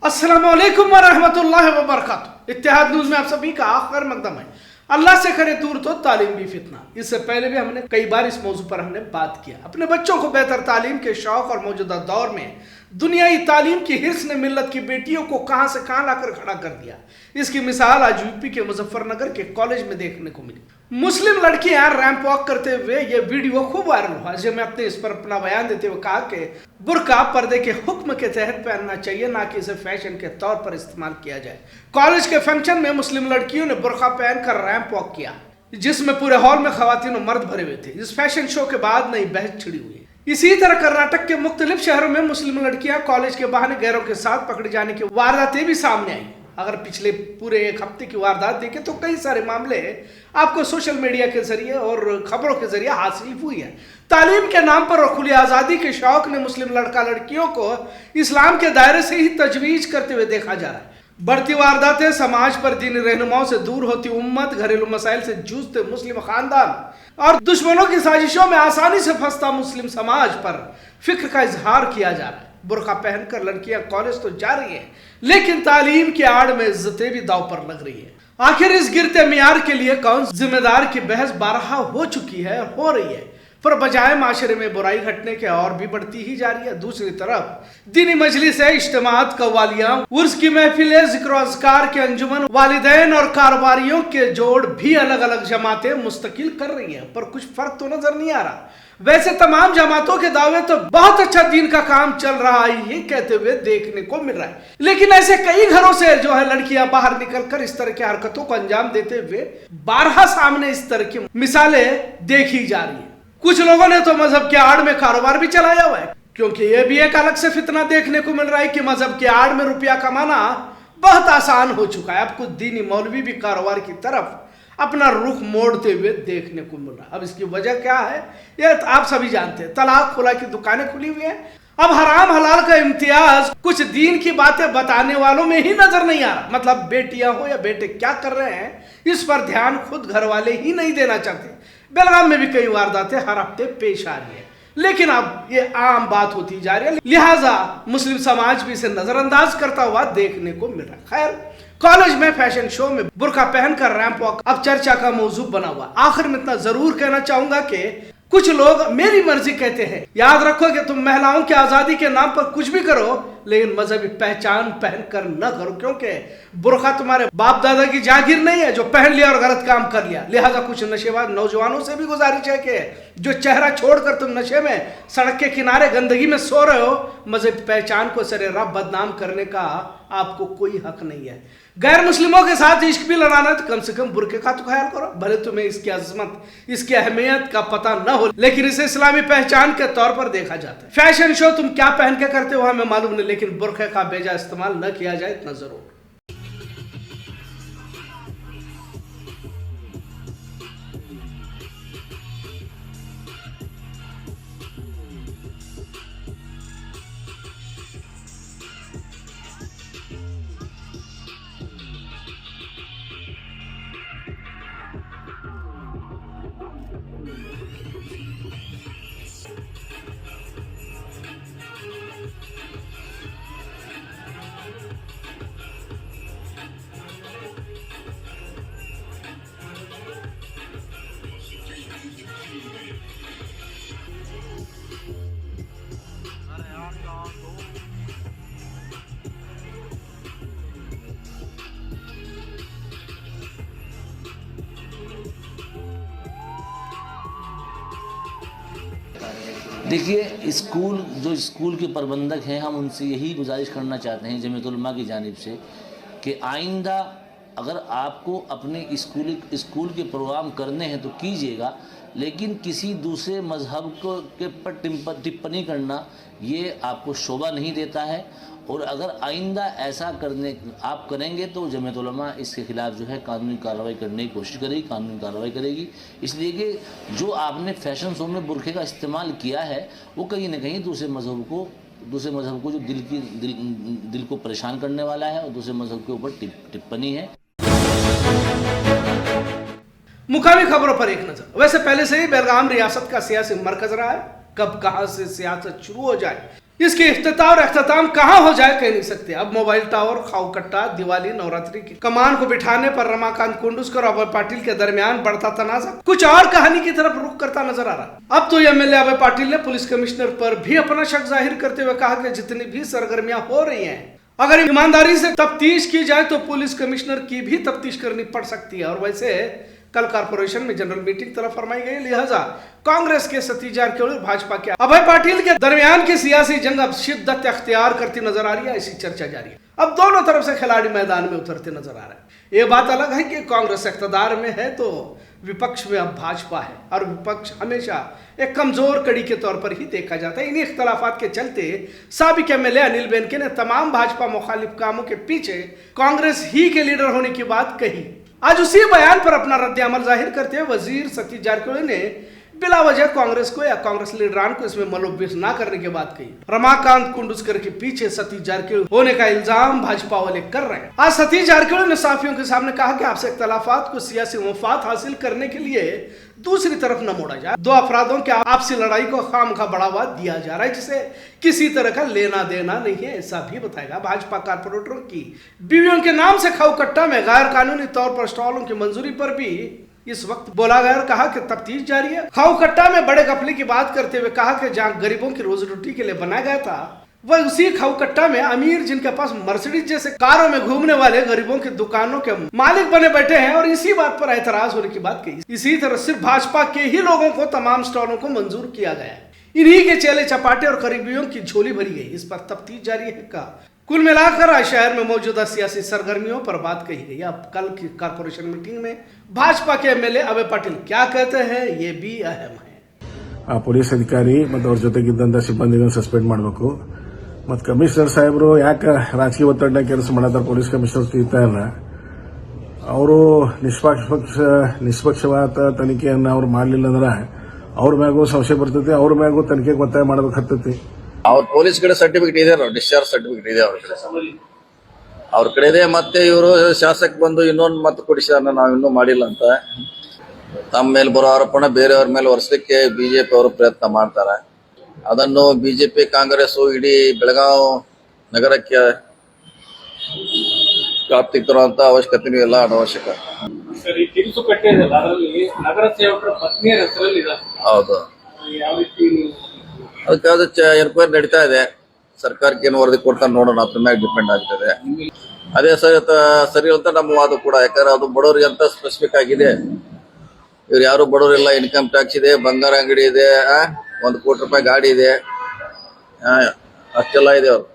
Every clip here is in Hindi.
अस्सलामुअलैकुम वरहमतुल्लाहि वबरकातुहू। इत्तेहाद न्यूज में आप सभी का आखिर मकदम है। अल्लाह से करे दूर तो तालीम भी फितना। इससे पहले भी हमने कई बार इस मौजू पर हमने बात किया। अपने बच्चों को बेहतर तालीम के शौक और मौजूदा दौर में दुनियाई तालीम की हिर्स ने मिल्लत की बेटियों को कहां से कहां लाकर खड़ा कर दिया। इसकी मिसाल आज यूपी के मुजफ्फरनगर के कॉलेज में देखने को मिली। मुस्लिम लड़कियां रैंप वॉक करते हुए ये वीडियो खूब वायरल हुआ, जिसमें अपने इस पर अपना बयान देते हुए कहा कि बुर्का पर्दे के हुक्म के तहत पहनना चाहिए, ना कि इसे फैशन के तौर पर इस्तेमाल किया जाए। कॉलेज के फंक्शन में मुस्लिम लड़कियों ने बुर्का पहनकर रैंप वॉक किया, जिसमें पूरे हॉल में खवातीन और मर्द भरे हुए थे। इस फैशन शो के बाद नई बहस छिड़ी हुई। इसी तरह कर्नाटक के मुख्तलिफ शहरों में मुस्लिम लड़कियां कॉलेज के बहाने गैरों के साथ पकड़े जाने की वारदातें भी सामने आई। अगर पिछले पूरे एक हफ्ते की वारदात देखें तो कई सारे मामले आपको सोशल मीडिया के जरिए और खबरों के जरिए हासिल हुई है। तालीम के नाम पर और खुली आज़ादी के शौक ने मुस्लिम लड़का लड़कियों को इस्लाम के दायरे से ही तजवीज करते हुए देखा जा रहा है। बढ़ती वारदातें, समाज पर दीनी रहनुमाओं से दूर होती उम्मत, घरेलू मसाइल से जूझते मुस्लिम खानदान और दुश्मनों की साजिशों में आसानी से फंसता मुस्लिम समाज पर फिक्र का इजहार किया जा रहा है। बुर्का पहनकर लड़कियां कॉलेज तो जा रही हैं, लेकिन तालीम की आड़ में इज्जतें भी दांव पर लग रही है। आखिर इस गिरते मियार के लिए कौन जिम्मेदार की बहस बारहा हो चुकी है, हो रही है, पर बजाय माशरे में बुराई घटने के और भी बढ़ती ही जा रही है। दूसरी तरफ दीनी मजलिस है, इज्तिमात, कव्वालियां, उर्स की महफिलें, जिक्र अज़कार के अंजुमन, वालिदैन और कारोबारियों के जोड़ भी अलग अलग जमातें मुस्तकिल कर रही हैं, पर कुछ फर्क तो नजर नहीं आ रहा। वैसे तमाम जमातों के दावे तो बहुत अच्छा दीन का काम चल रहा है ये कहते हुए देखने को मिल रहा है, लेकिन ऐसे कई घरों से जो है लड़कियां बाहर निकलकर इस तरह की हरकतों को अंजाम देते हुए बारहा सामने इस तरह की मिसालें देखी जा रही है। कुछ लोगों ने तो मजहब के आड़ में कारोबार भी चलाया हुआ है, क्योंकि यह भी एक अलग से फितना देखने को मिल रहा है कि मजहब के आड़ में रुपया कमाना बहुत आसान हो चुका है। अब कुछ दीनी मौलवी भी कारोबार की तरफ अपना रुख मोड़ते हुए देखने को मिल रहा है। अब इसकी वजह क्या है यह आप सभी जानते हैं। तलाक खुला की दुकानें खुली हुई हैं। अब हराम हलाल का इम्तियाज कुछ दीन की बातें बताने वालों में ही नजर नहीं आ रहा। मतलब बेटियां हो या बेटे क्या कर रहे हैं, इस पर ध्यान खुद घर वाले ही नहीं देना चाहते। बेलगाम में भी कई वारदातें हर हफ्ते पेश आ रही है, लेकिन अब ये आम बात होती जा रही है, लिहाजा मुस्लिम समाज भी इसे नजरअंदाज करता हुआ देखने को मिल रहा है। खैर, कॉलेज में फैशन शो में बुर्का पहनकर रैंप वॉक अब चर्चा का मौजू बना हुआ। आखिर में इतना जरूर कहना चाहूंगा कि कुछ लोग मेरी मर्जी कहते हैं। याद रखो कि तुम महिलाओं की आजादी के नाम पर कुछ भी करो, लेकिन मजहबी पहचान पहनकर न करो, क्योंकि बुर्का तुम्हारे बाप दादा की जागीर नहीं है जो पहन लिया और गलत काम कर लिया। लिहाजा कुछ नशेबाज नौजवानों से भी गुजारिश है कि जो चेहरा छोड़कर तुम नशे में सड़क के किनारे गंदगी में सो रहे हो, मजहबी पहचान को सरेराह बदनाम करने का आपको कोई हक नहीं है। गैर मुस्लिमों के साथ इश्क भी लड़ाना तो कम से कम बुर्के का तो ख्याल करो। भले तुम्हें इसकी अजमत, इसकी अहमियत का पता न हो, लेकिन इसे इस्लामी पहचान के तौर पर देखा जाता है। फैशन शो तुम क्या पहन के करते हो हमें मालूम नहीं, लेकिन बुर्के का बेजा इस्तेमाल न किया जाए इतना जरूर। देखिए, स्कूल के प्रबंधक हैं, हम उनसे यही गुजारिश करना चाहते हैं जमीयत उलमा की जानिब से कि आइंदा अगर आपको अपने स्कूल के प्रोग्राम करने हैं तो कीजिएगा, लेकिन किसी दूसरे मज़हब के पर टिप्पणी करना ये आपको शोभा नहीं देता है। और अगर आइंदा ऐसा आप करेंगे तो जमीयत उलमा इसके खिलाफ जो है कानूनी कार्रवाई करने की कोशिश करेगी, कानूनी कार्रवाई करेगी। इसलिए कि जो आपने फैशन शो में बुर्के का इस्तेमाल किया है वो कहीं ना कहीं दूसरे मज़हब को जो दिल को परेशान करने वाला है और दूसरे मज़हब के ऊपर टिप्पणी है। मुकामी खबरों पर एक नजर। वैसे पहले से ही बेलगाम रियासत का सियासी मरकज रहा है। कब कहां से सियासत शुरू हो जाए इसके इफ्तिताह और अख्ताम कहाँ हो जाए कह नहीं सकते। अब मोबाइल टावर, खाऊ कट्टा, दिवाली, नवरात्रि की कमान को बिठाने पर रमाकांत कुंडुस्कर और अभय पाटिल के दरमियान बढ़ता तनाजा कुछ और कहानी की तरफ रुख करता नजर आ रहा। अब तो एमएलए अभय पाटिल ने पुलिस कमिश्नर पर भी अपना शक जाहिर करते हुए कहा कि जितनी भी सरगर्मियां हो रही हैं, अगर ईमानदारी से तफ्तीश की जाए तो पुलिस कमिश्नर की भी तफ्तीश करनी पड़ सकती है। और वैसे कल कारपोरेशन में जनरल मीटिंग तलब फरमाई गई, लिहाजा कांग्रेस के सतीश जारकिहोली और भाजपा के अभय पाटिल के दरमियान की सियासी जंग अब शिद्दत अख्तियार करती नजर आ रही है। ऐसी चर्चा जारी है। अब दोनों तरफ से खिलाड़ी मैदान में उतरते नजर आ रहे हैं। ये बात अलग है कि कांग्रेस इख्तियार में है तो विपक्ष में अब भाजपा है, और विपक्ष हमेशा एक कमजोर कड़ी के तौर पर ही देखा जाता है। इन्हीं इख्तलाफात के चलते साबिक एमएलए अनिल बेनके ने तमाम भाजपा मुखालिफ कामों के पीछे कांग्रेस ही के लीडर होने की बात कही। आज उसी बयान पर अपना रद्द-ए-अमल जाहिर करते हुए वजीर सतीश जारकिहोली ने बिला वजह कांग्रेस को या कांग्रेस लीडरान को इसमें मुलव्विस ना करने की बात कही। रमाकांत कुंडुस्कर के पीछे सतीश जारकिहोली होने का इल्जाम भाजपा वाले कर रहे हैं। आज सतीश जारकिहोली ने साफियों के सामने कहा कि आपसे इख्तलाफात को सियासी मुफाद हासिल करने के लिए दूसरी तरफ न मोड़ा जाए। दो अफरादों के आपसी लड़ाई को खामखा बढ़ावा दिया जा रहा है, जिसे किसी तरह का लेना देना नहीं है, ऐसा भी बताएगा। भाजपा कारपोरेटरों की बीवियों के नाम से खाऊ कट्टा में गैर कानूनी तौर पर स्टॉलों की मंजूरी पर भी इस वक्त बोला गया और कहा कि तफ्तीश जारी है। खाऊ कट्टा में बड़े घपले की बात करते हुए कहा कि जहां गरीबों की रोजी रोटी के लिए बनाया गया था, वह उसी खाऊ कट्टा में अमीर जिनके पास मर्सिडीज जैसे कारों में घूमने वाले गरीबों की दुकानों के मालिक बने बैठे हैं, और इसी बात पर एतराज होने की बात कही। इसी तरह सिर्फ भाजपा के ही लोगों को तमाम स्टॉलों को मंजूर किया गया है। इन्हीं के चेले चपाटे और करीबियों की झोली भरी गई। इस पर तफ्तीश जारी है का। कुल मिलाकर आज शहर में मौजूदा सियासी सरगर्मियों पर बात कही गई। अब कल की कारपोरेशन मीटिंग में भाजपा के एमएलए अभय पाटिल क्या कहते हैं, ये भी अहम है। ಪೊಲೀಸ್ ಅಧಿಕಾರಿ ಮತ್ತು ಅವ್ರ ಜೊತೆಗಿದ್ದಂಥ ಸಿಬ್ಬಂದಿಗಳನ್ನು ಸಸ್ಪೆಂಡ್ ಮಾಡಬೇಕು ಮತ್ತು ಕಮಿಷನರ್ ಸಾಹೇಬರು ಯಾಕೆ ರಾಜಕೀಯ ಒತ್ತಡ ಕೆಲಸ ಮಾಡತ್ತಾರ, ಪೊಲೀಸ್ ಕಮಿಷನರ್ ತೀರ್ತಾ ಇಲ್ಲ, ಅವರು ನಿಷ್ಪಕ್ಷಪಾತ ತನಿಖೆಯನ್ನು ಅವ್ರು ಮಾಡಲಿಲ್ಲ ಅಂದ್ರೆ ಅವ್ರ ಮ್ಯಾಗೂ ಸಂಶಯ ಬರ್ತೈತಿ, ಅವ್ರ ಮ್ಯಾಗೂ ತನಿಖೆಗೆ ಒತ್ತಾಯ ಮಾಡಬೇಕಾಗ್ತೈತಿ। ಅವ್ರ ಪೊಲೀಸ್ ಕಡೆ ಸರ್ಟಿಫಿಕೇಟ್ ಇದೆ, ಡಿಸ್ಚಾರ್ಜ್ ಸರ್ಟಿಫಿಕೇಟ್ ಇದೆ ಅವ್ರ ಕಡೆ ಇದೆ। ಮತ್ತೆ ಇವರು ಶಾಸಕ ಬಂದು ಇನ್ನೊಂದು ಮತ್ತೆ ಕೊಡಿಸಿದಾರ, ನಾವು ಇನ್ನೂ ಮಾಡಿಲ್ಲ ಅಂತ ತಮ್ಮ ಮೇಲೆ ಬರೋ ಆರೋಪಣ ಬೇರೆಯವ್ರ ಮೇಲೆ ಹೊರಿಸಲಿಕ್ಕೆ ಬಿಜೆಪಿ ಅವರು ಪ್ರಯತ್ನ ಮಾಡ್ತಾರೆ। ಅದನ್ನು ಬಿಜೆಪಿ ಕಾಂಗ್ರೆಸ್ ಇಡೀ ಬೆಳಗಾವಿ ನಗರಕ್ಕೆ ವ್ಯಾಪ್ತಿಗೆ ತರುವಂತ ಅವಶ್ಯಕತೆ ಇಲ್ಲ, ಅನವಶ್ಯಕ। ಹೌದು, ಅದಕ್ಕೆ ಎನ್ಕ್ವೈರಿ ನಡೀತಾ ಇದೆ। ಸರ್ಕಾರಕ್ಕೆ ಏನು ವರದಿ ಕೊಡ್ತಾರೆ ನೋಡೋಣ, ಅದ್ರ ಮ್ಯಾಗ ಡಿಪೆಂಡ್ ಆಗ್ತದೆ। ಅದೇ ಸರಿ ಅಂತ ನಮ್ಮ ವಾದ ಕೂಡ, ಯಾಕಂದ್ರೆ ಅದು ಬಡವರಿಗೆ ಅಂತ ಸ್ಪೆಸಿಫಿಕ್ ಆಗಿದೆ। ಇವ್ರು ಯಾರು ಬಡವರಿಲ್ಲ, ಇನ್ಕಮ್ ಟ್ಯಾಕ್ಸ್ ಇದೆ, ಬಂಗಾರ ಅಂಗಡಿ ಇದೆ, 1 ಕೋಟಿ ರೂಪಾಯಿ ಗಾಡಿ ಇದೆ, ಅಷ್ಟೆಲ್ಲ ಇದೆ। ಅವ್ರು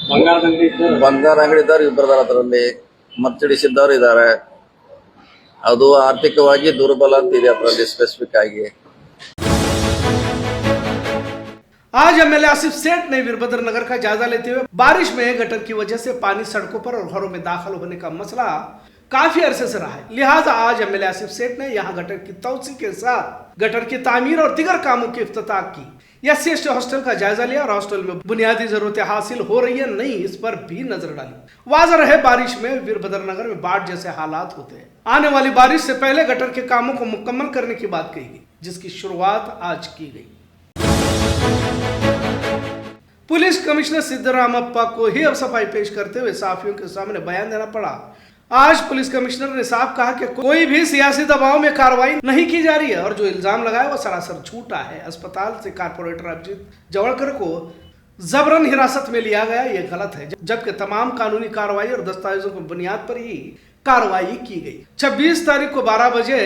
ಬಂಗಾರ ಅಂಗಡಿ ಇದ್ದವ್ರು ಇಬ್ಬರದಾರ, ಅದರಲ್ಲಿ ಮರ್ಸಿಡೀಸ್ ಇದ್ದವ್ರು ಇದ್ದಾರೆ। ಅದು ಆರ್ಥಿಕವಾಗಿ ದುರ್ಬಲ ಅಂತ ಇದೆ ಅದರಲ್ಲಿ ಸ್ಪೆಸಿಫಿಕ್ ಆಗಿ। आज एमएलए आसिफ सेठ ने वीरभद्र नगर का जायजा लेते हुए बारिश में गटर की वजह से पानी सड़कों पर और घरों में दाखिल होने का मसला काफी अरसे से रहा है। लिहाजा आज एमएलए आसिफ सेठ ने यहां गटर की तोसी के साथ गटर की तामीर और दीगर कामों की इफ्तिताह की। SC/ST हॉस्टल का जायजा लिया और हॉस्टल में बुनियादी जरूरतें हासिल हो रही है नहीं, इस पर भी नजर डाली। वाज़ह रहे बारिश में वीरभद्र नगर में बाढ़ जैसे हालात होते हैं। आने वाली बारिश से पहले गटर के कामों को मुकम्मल करने की बात कही गई, जिसकी शुरुआत आज की गई। पुलिस कमिश्नर सिद्धरामप्पा को ही अब सफाई पेश करते हुए साफियों के सामने बयान देना पड़ा। आज पुलिस कमिश्नर ने साफ कहा कि कोई भी सियासी दबाव में कार्रवाई नहीं की जा रही है और जो इल्जाम लगाया वो सरासर झूठा है। अस्पताल से कारपोरेटर अभिजीत जवड़कर को जबरन हिरासत में लिया गया, ये गलत है, जबकि तमाम कानूनी कार्रवाई और दस्तावेजों की बुनियाद पर ही कार्रवाई की गई। 26 तारीख को 12 बजे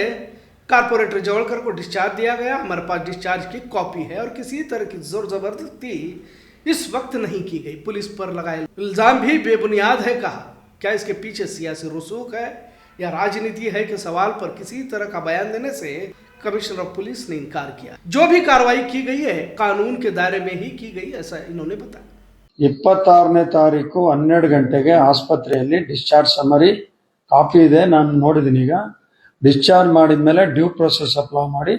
कारपोरेटर जवड़कर को डिस्चार्ज दिया गया। हमारे पास डिस्चार्ज की कॉपी है और किसी तरह की जोर जबरदस्ती इस वक्त नहीं की गई। पुलिस पर लगाए इल्जाम भी बेबुनियाद है, कहा। क्या इसके पीछे सियासी रसूख है या राजनीति है कि सवाल पर किसी तरह का बयान देने से कमिश्नर ऑफ पुलिस ने इनकार किया। जो भी कार्रवाई की गई है कानून के दायरे में ही की गई, ऐसा इन्होंने बताया। 26ನೇ ತಾರೀಕು 12 ಗಂಟೆಗೆ ಆಸ್ಪತ್ರೆಯಲ್ಲಿ ಡಿಸ್ಚಾರ್ಜ್ ಸಮರಿ ಕಾಪಿ ಇದೆ, ನಾನು ನೋಡಿದ್ದೀನಿ। ಈಗ ಡಿಸ್ಚಾರ್ಜ್ ಮಾಡಿದ ಮೇಲೆ ಡ್ಯೂ ಪ್ರೊಸೆಸ್ ಅಪ್ಲೈ ಮಾಡಿ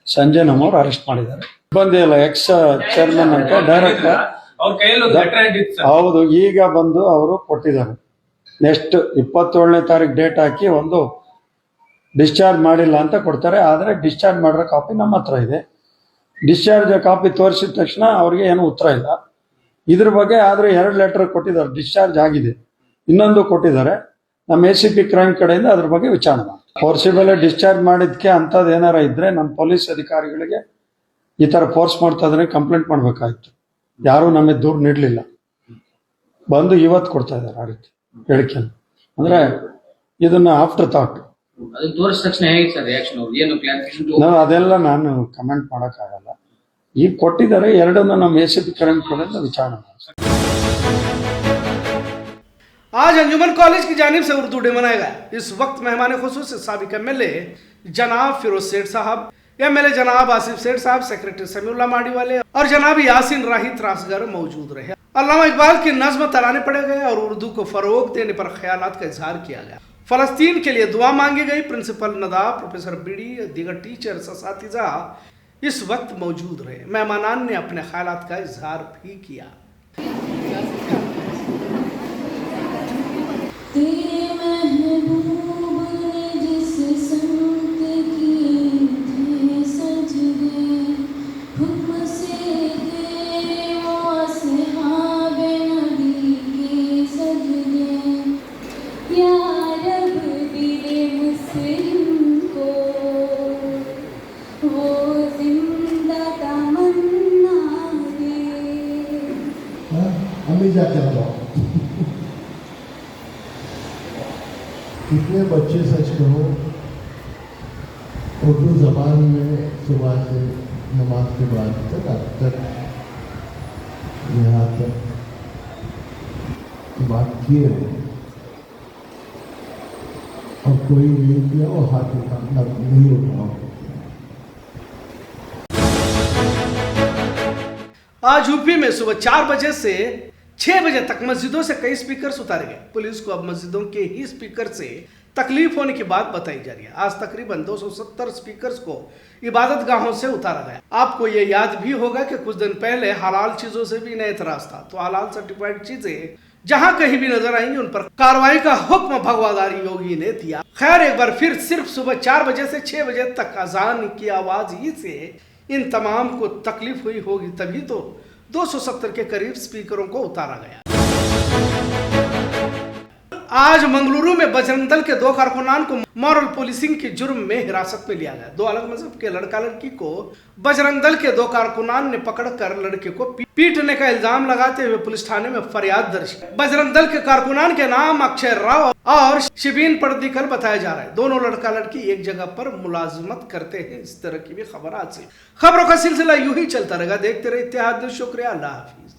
ಸಂಜೆ ನಮ್ಮವ್ರು ಅರೆಸ್ಟ್ ಮಾಡಿದ್ದಾರೆ। ಬಂದೇ ಇಲ್ಲ, ಎಕ್ಸ್ ಚೇರ್ಮನ್ ಅಂತ ಡೈರೆಕ್ಟರ್ ಹೌದು, ಈಗ ಬಂದು ಅವರು ಕೊಟ್ಟಿದ್ದಾರೆ। ನೆಕ್ಸ್ಟ್ 27ನೇ ತಾರೀಕು ಡೇಟ್ ಹಾಕಿ ಒಂದು ಡಿಸ್ಚಾರ್ಜ್ ಮಾಡಿಲ್ಲ ಅಂತ ಕೊಡ್ತಾರೆ, ಆದರೆ ಡಿಸ್ಚಾರ್ಜ್ ಮಾಡಿರೋ ಕಾಪಿ ನಮ್ಮ ಹತ್ರ ಇದೆ। ಡಿಸ್ಚಾರ್ಜ್ ಕಾಪಿ ತೋರಿಸಿದ ತಕ್ಷಣ ಅವ್ರಿಗೆ ಏನು ಉತ್ತರ ಇಲ್ಲ. ಇದ್ರ ಬಗ್ಗೆ ಆದ್ರೆ 2 ಲೆಟರ್ ಕೊಟ್ಟಿದ್ದಾರೆ, ಡಿಸ್ಚಾರ್ಜ್ ಆಗಿದೆ, ಇನ್ನೊಂದು ಕೊಟ್ಟಿದ್ದಾರೆ. ನಮ್ಮ ACP ಕ್ರೈಮ್ ಕಡೆಯಿಂದ ಅದ್ರ ಬಗ್ಗೆ ವಿಚಾರಣೆ ಮಾಡಿ ಫೋರ್ಸಿಬಲ್ ಡಿಸ್ಚಾರ್ಜ್ ಮಾಡಿದ್ಕೆ ಅಂತದ್ ಏನಾರ ಇದ್ರೆ ನಮ್ಮ ಪೊಲೀಸ್ ಅಧಿಕಾರಿಗಳಿಗೆ ಈ ತರ ಫೋರ್ಸ್ ಮಾಡ್ತಾ ಇದ್ರೆ ಕಂಪ್ಲೇಂಟ್ ಮಾಡ್ಬೇಕಾಯ್ತು. ಯಾರು ನಮಗೆ ದೂರು ನೀಡಲಿಲ್ಲ, ಬಂದು ಇವತ್ತು ಕೊಡ್ತಾ ಇದ್ದಾರೆ ಆ ರೀತಿ ಹೇಳಿಕೆ. ಅಂದ್ರೆ ಇದನ್ನ ಆಫ್ಟರ್ ಥಾಟ್ ಅದನ್ನ ತೋರಿಸಿದ ತಕ್ಷಣ ಹೇಗೆ ಸರ್ ರಿಯಾಕ್ಷನ್ ಅವ್ರು ಏನು ಕ್ಲಾರಿಫಿಕೇಶನ್ ಅದೆಲ್ಲ ನಾನು ಕಮೆಂಟ್ ಮಾಡಕ್ ಆಗಲ್ಲ. ಈಗ ಕೊಟ್ಟಿದ್ದಾರೆ, ಎರಡನ್ನ ನಮ್ಮ ACP ಕ್ರೈಮ್ ಕಡೆಯಿಂದ ವಿಚಾರಣೆ ಮಾಡಿ. आज अंजुमन कॉलेज की जानिब से उर्दू डे मनाया गया। इस वक्त मेहमान खुसूस साबिक MLA जनाब फिरोज सेठ साहब, MLA जनाब आसिफ सेठ साहब, सेक्रेटरी समीउल्लाह माड़ीवाले और जनाब यासिन राही त्रासगर मौजूद रहे। अल्लामा इकबाल की नज्म तराने पड़े गए और उर्दू को फरोग देने पर ख्यालात का इजहार किया गया। फलस्तीन के लिए दुआ मांगी गई। प्रिंसिपल नदाब, प्रोफेसर बीडी, दीगर टीचर्स, असातिज़ा इस वक्त मौजूद रहे। मेहमानान ने अपने ख्यालात का इजहार भी किया। तेरे महबूब ने जिस संत की थे सजदे, हुक्म से तेरे वो असहाबे नबी के सजदे। या रब दिले मुस्लिम को वो जिंदा तमन्ना दे। अम्मी जाके बताओ कितने बच्चे सच कहो उर्दू ज़बान में सुबह से नमाज के बाद तक अब तक यहाँ तक बात किए और कोई नहीं किया और हाथ उठाना नहीं उठाओ। आज यूपी में सुबह 4 बजे से 6 बजे तक मस्जिदों से कई स्पीकर्स उतारे गए। पुलिस को अब मस्जिदों के ही स्पीकर से तकलीफ होने की बात बताई जा रही है। आज तकरीबन 270 स्पीकर्स को इबादत गाहों से उतारा गया। आपको ये याद भी होगा कि कुछ दिन पहले हलाल चीजों से भी नया एतराज था, तो हलाल सर्टिफाइड चीजें जहां कहीं भी नजर आएंगी उन पर कार्रवाई का हुक्म भगवादारी योगी ने दिया। खैर, एक बार फिर सिर्फ सुबह 4 बजे से 6 बजे तक अजान की आवाज ही से इन तमाम को तकलीफ हुई होगी, तभी तो 270 के करीब स्पीकरों को उतारा गया। आज मंगलुरु में बजरंग दल के 2 कारकुनान को मॉरल पुलिसिंग के जुर्म में हिरासत में लिया गया। 2 अलग मजहब के लड़का लड़की को बजरंग दल के 2 कारकुनान ने पकड़कर लड़के को पीटने का इल्जाम लगाते हुए पुलिस थाने में फरियाद दर्ज की। बजरंग दल के कारकुनान के नाम अक्षय राव और शिबीन पड़दीकल बताया जा रहा है। दोनों लड़का लड़की एक जगह पर मुलाजमत करते हैं। इस तरह की भी खबर आज से खबरों का सिलसिला यूं ही चलता रहेगा। देखते रहे इत्तेहाद न्यूज़। शुक्रिया, अल्लाह हाफिज।